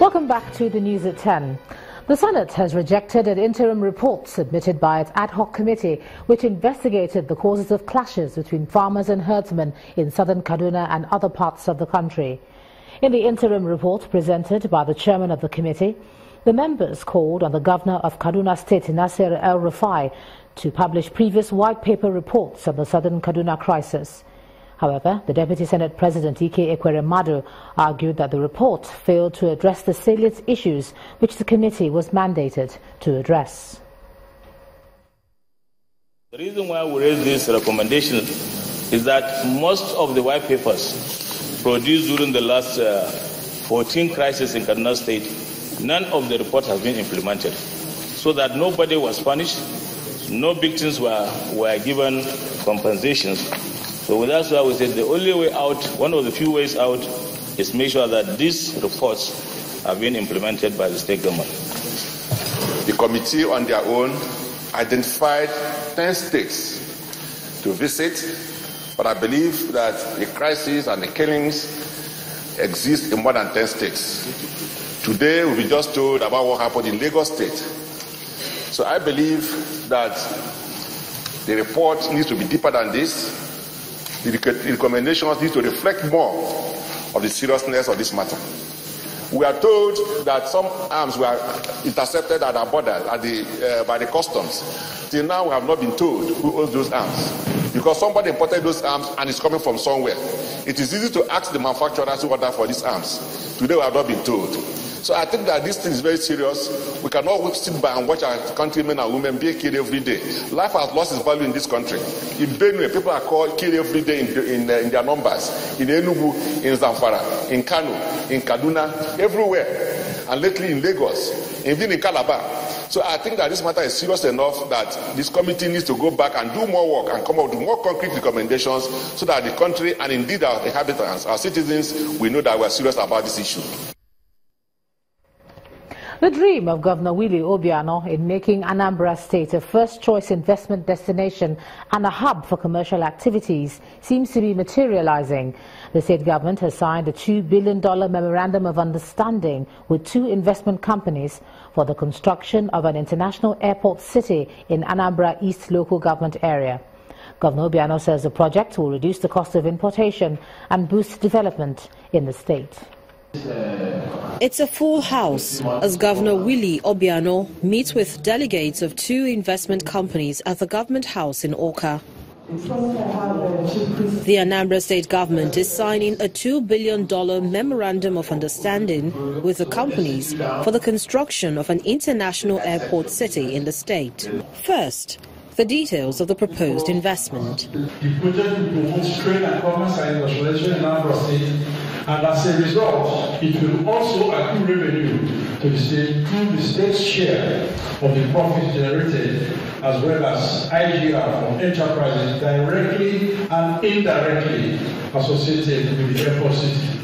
Welcome back to the news at 10. The Senate has rejected an interim report submitted by its ad hoc committee which investigated the causes of clashes between farmers and herdsmen in southern Kaduna and other parts of the country. In the interim report presented by the chairman of the committee, the members called on the governor of Kaduna State, Nasir El-Rufai, to publish previous white paper reports on the southern Kaduna crisis. However, the Deputy Senate President Ike Ekweremadu argued that the report failed to address the salient issues which the committee was mandated to address. The reason why we raise this recommendation is that most of the white papers produced during the last 14 crises in Kaduna State, none of the reports have been implemented, so that nobody was punished, no victims were given compensations. So that's why we said the only way out, one of the few ways out, is make sure that these reports have been implemented by the state government. The committee on their own identified 10 states to visit, but I believe that the crisis and the killings exist in more than 10 states. Today we just told about what happened in Lagos State. So I believe that the report needs to be deeper than this. The recommendations need to reflect more of the seriousness of this matter. We are told that some arms were intercepted at our border by the customs. Till now, we have not been told who owns those arms, because somebody imported those arms and it's coming from somewhere. It is easy to ask the manufacturers who order for these arms. Today, we have not been told. So I think that this thing is very serious. We cannot sit by and watch our countrymen and women being killed every day. Life has lost its value in this country. In Benue, people are killed every day in their numbers. In Enugu, in Zamfara, in Kano, in Kaduna, everywhere. And lately in Lagos, even in Calabar. So I think that this matter is serious enough that this committee needs to go back and do more work and come up with more concrete recommendations so that the country and indeed our inhabitants, our citizens, will know that we are serious about this issue. The dream of Governor Willie Obiano in making Anambra State a first-choice investment destination and a hub for commercial activities seems to be materializing. The state government has signed a $2 billion memorandum of understanding with 2 investment companies for the construction of an international airport city in Anambra East local government area. Governor Obiano says the project will reduce the cost of importation and boost development in the state. It's a full house as Governor Willie Obiano meets with delegates of 2 investment companies at the government house in Awka. The Anambra State government is signing a $2 billion memorandum of understanding with the companies for the construction of an international airport city in the state. First, the details of the proposed investment. The project will promote trade and commerce and industrialization in Anambra State, and as a result, it will also accrue revenue to the state through the state's share of the profits generated, as well as IGR from enterprises directly and indirectly associated with the airport city.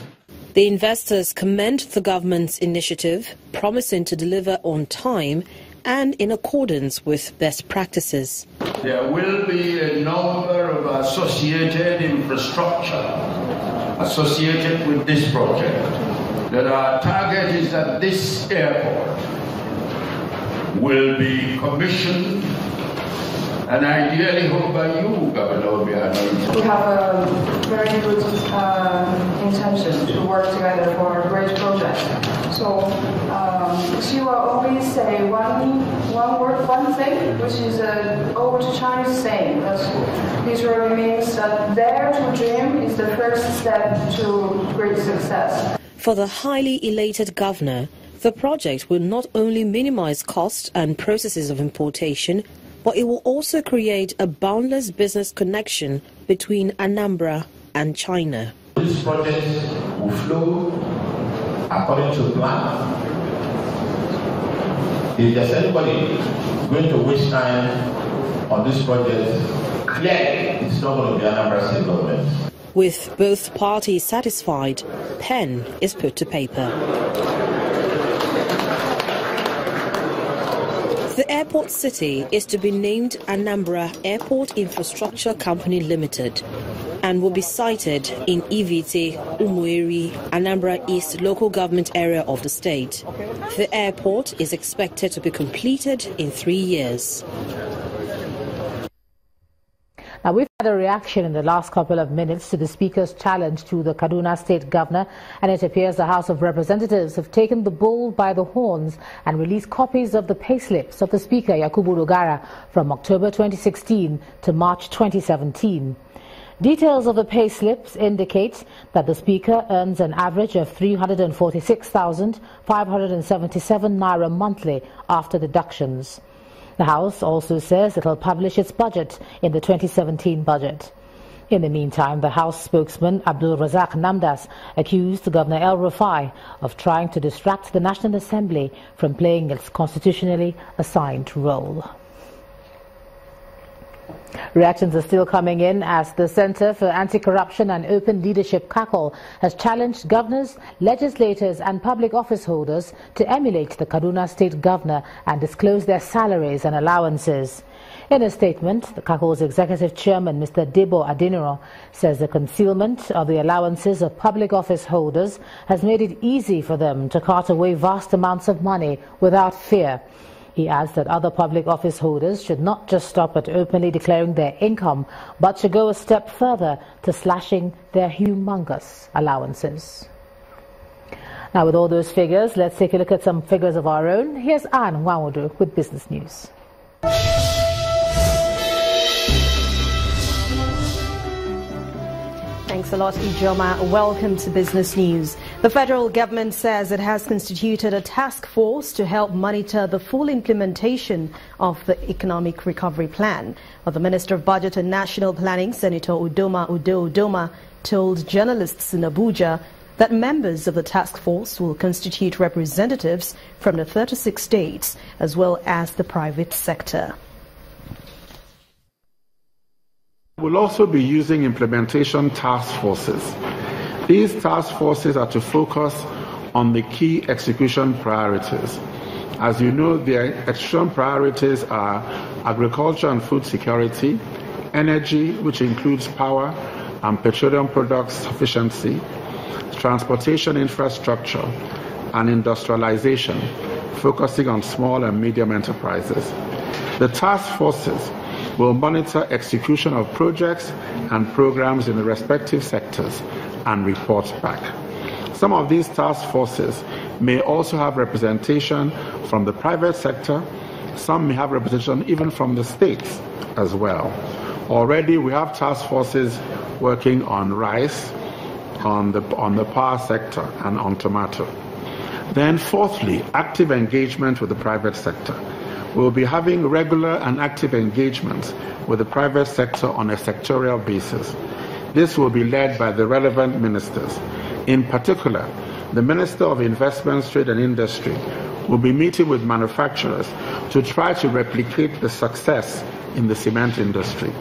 The investors commend the government's initiative, promising to deliver on time and in accordance with best practices. There will be a number of associated infrastructure associated with this project. That our target is that this airport will be commissioned and ideally hoped by you, Governor Obiano. We have a very good intention to work together for a great project. So she will always say one thing, which is an old Chinese saying that literally means that dare to dream is the first step to great success. For the highly elated governor, the project will not only minimize cost and processes of importation, but it will also create a boundless business connection between Anambra and China. This project will flow according to plan. If there's anybody going to waste time on this project, clearly it's not going to be Anambra State government. With both parties satisfied, pen is put to paper. The airport city is to be named Anambra Airport Infrastructure Company Limited. and will be sited in Ivite, Umueri, Anambra East local government area of the state. The airport is expected to be completed in 3 years. Now, we've had a reaction in the last couple of minutes to the Speaker's challenge to the Kaduna State Governor, and it appears the House of Representatives have taken the bull by the horns and released copies of the payslips of the Speaker, Yakubu Dogara, from October 2016 to March 2017. Details of the payslips indicate that the Speaker earns an average of 346,577 naira monthly after deductions. The House also says it will publish its budget in the 2017 budget. In the meantime, the House spokesman Abdul Razak Namdas accused Governor El Rufai of trying to distract the National Assembly from playing its constitutionally assigned role. Reactions are still coming in as the Center for Anti-Corruption and Open Leadership CACOL has challenged governors, legislators and public office holders to emulate the Kaduna State Governor and disclose their salaries and allowances. In a statement, the CACOL's Executive Chairman, Mr. Debo Adeniro, says the concealment of the allowances of public office holders has made it easy for them to cart away vast amounts of money without fear. He adds that other public office holders should not just stop at openly declaring their income, but should go a step further to slashing their humongous allowances. Now, with all those figures, let's take a look at some figures of our own. Here's Anne Nwawodo with Business News. Thanks a lot, Ijoma. Welcome to Business News. The federal government says it has constituted a task force to help monitor the full implementation of the economic recovery plan. The Minister of Budget and National Planning, Senator Udoma Udoma, told journalists in Abuja that members of the task force will constitute representatives from the 36 states as well as the private sector. We'll also be using implementation task forces. These task forces are to focus on the key execution priorities. As you know, the execution priorities are agriculture and food security, energy, which includes power and petroleum products sufficiency, transportation infrastructure, and industrialization, focusing on small and medium enterprises. The task forces will monitor execution of projects and programs in the respective sectors and report back. Some of these task forces may also have representation from the private sector. Some may have representation even from the states as well. Already we have task forces working on rice, on the power sector, and on tomato. Then fourthly, active engagement with the private sector. We'll be having regular and active engagement with the private sector on a sectorial basis. This will be led by the relevant ministers. In particular, the Minister of Investments, Trade and Industry will be meeting with manufacturers to try to replicate the success in the cement industry.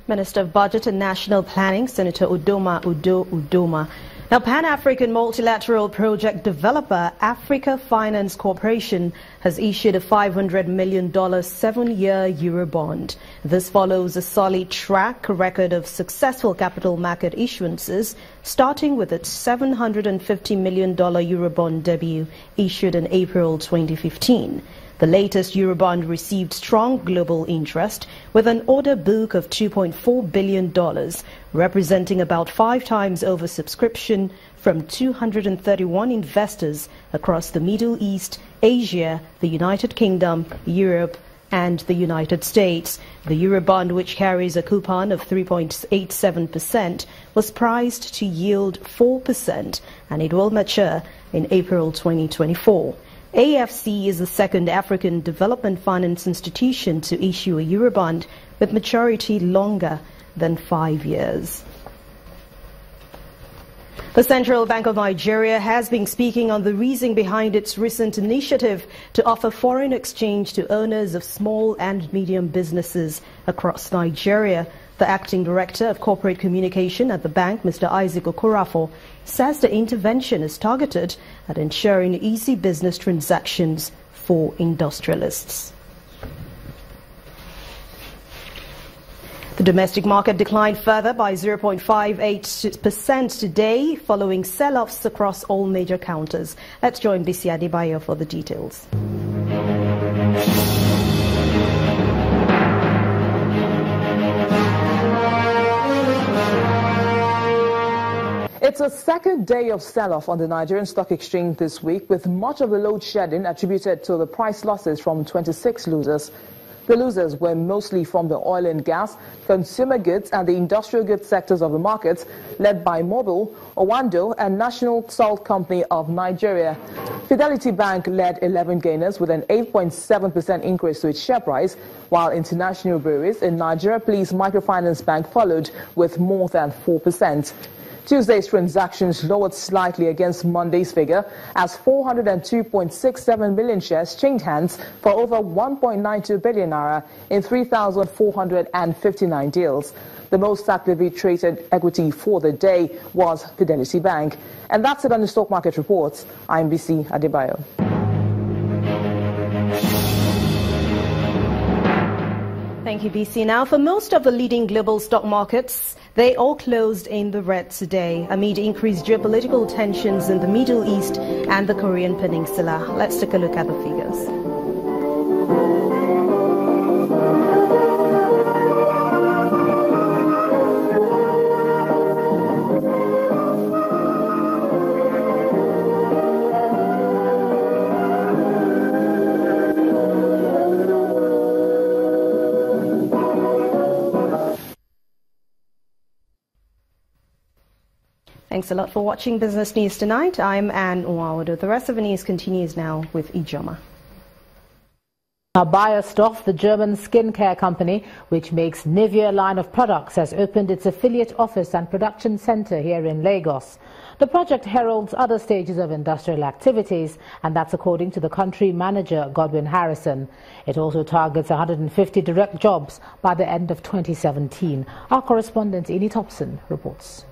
Minister of Budget and National Planning, Senator Udoma Udoma. Now, Pan-African multilateral project developer Africa Finance Corporation has issued a $500 million 7-year Eurobond. This follows a solid track record of successful capital market issuances, starting with its $750 million Eurobond debut issued in April 2015. The latest Eurobond received strong global interest with an order book of $2.4 billion, representing about 5 times oversubscription from 231 investors across the Middle East, Asia, the United Kingdom, Europe, and the United States. The Eurobond, which carries a coupon of 3.87%, was priced to yield 4%, and it will mature in April 2024. AFC is the second African development finance institution to issue a Eurobond with maturity longer than 5 years. The Central Bank of Nigeria has been speaking on the reason behind its recent initiative to offer foreign exchange to owners of small and medium businesses across Nigeria. The acting director of corporate communication at the bank, Mr. Isaac Okorafo, says the intervention is targeted at ensuring easy business transactions for industrialists. The domestic market declined further by 0.58% today, following sell-offs across all major counters. Let's join Bisi Adebayo for the details. It's a second day of sell-off on the Nigerian Stock Exchange this week, with much of the load shedding attributed to the price losses from 26 losers. The losers were mostly from the oil and gas, consumer goods and the industrial goods sectors of the markets, led by Mobil, Owando and National Salt Company of Nigeria. Fidelity Bank led 11 gainers with an 8.7% increase to its share price, while international breweries in Nigeria Police Microfinance Bank followed with more than 4%. Tuesday's transactions lowered slightly against Monday's figure as 402.67 million shares changed hands for over 1.92 billion naira in 3,459 deals. The most actively traded equity for the day was Fidelity Bank. And that's it on the stock market reports. I'm Bisi Adebayo. Thank you, BC. Now, for most of the leading global stock markets, they all closed in the red today amid increased geopolitical tensions in the Middle East and the Korean Peninsula. Let's take a look at the figures. Thanks a lot for watching Business News Tonight. I'm Anne Nwawado. The rest of the news continues now with Ijoma. Bayersdorf, the German skincare company, which makes Nivea line of products, has opened its affiliate office and production center here in Lagos. The project heralds other stages of industrial activities, and that's according to the country manager, Godwin Harrison. It also targets 150 direct jobs by the end of 2017. Our correspondent, Eni Thompson, reports.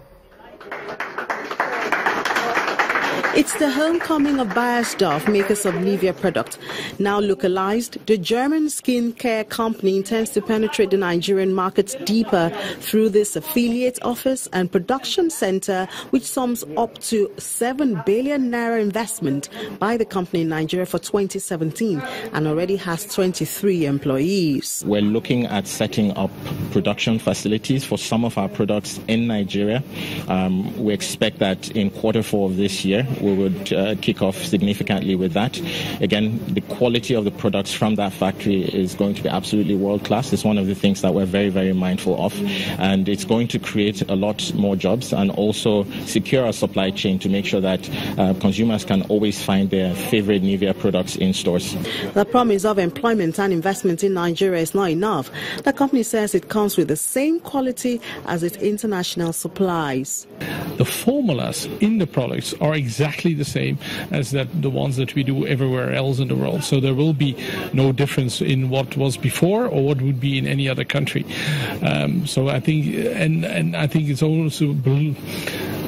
It's the homecoming of Bayersdorf, makers of Nivea products. Now localized, the German skincare company intends to penetrate the Nigerian markets deeper through this affiliate office and production center, which sums up to 7 billion naira investment by the company in Nigeria for 2017 and already has 23 employees. We're looking at setting up production facilities for some of our products in Nigeria. We expect that in Q4 of this year, we would kick off significantly with that. Again, the quality of the products from that factory is going to be absolutely world-class. It's one of the things that we're very, very mindful of. And it's going to create a lot more jobs and also secure our supply chain to make sure that consumers can always find their favorite Nivea products in stores. The promise of employment and investment in Nigeria is not enough. The company says it comes with the same quality as its international supplies. The formulas in the products are exactly the same as the ones that we do everywhere else in the world. So there will be no difference in what was before or what would be in any other country. So I think, and I think it's also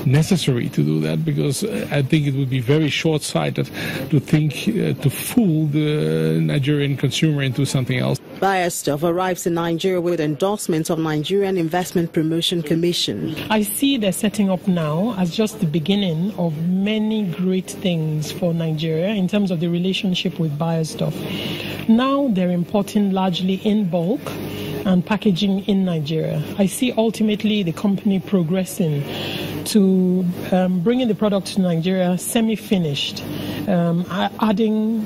necessary to do that, because I think it would be very short-sighted to think to fool the Nigerian consumer into something else. Bayersdorf arrives in Nigeria with endorsement of Nigerian Investment Promotion Commission. I see the setting up now as just the beginning of many great things for Nigeria in terms of the relationship with Bayersdorf. Now they're importing largely in bulk and packaging in Nigeria. I see ultimately the company progressing to bringing the product to Nigeria semi-finished, adding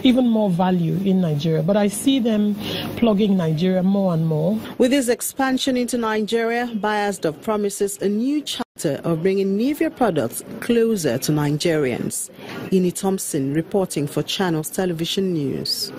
even more value in Nigeria. But I see them plugging Nigeria more and more. With this expansion into Nigeria, Bayersdorf promises a new chapter of bringing Nivea products closer to Nigerians. Eni Thompson reporting for Channels Television News.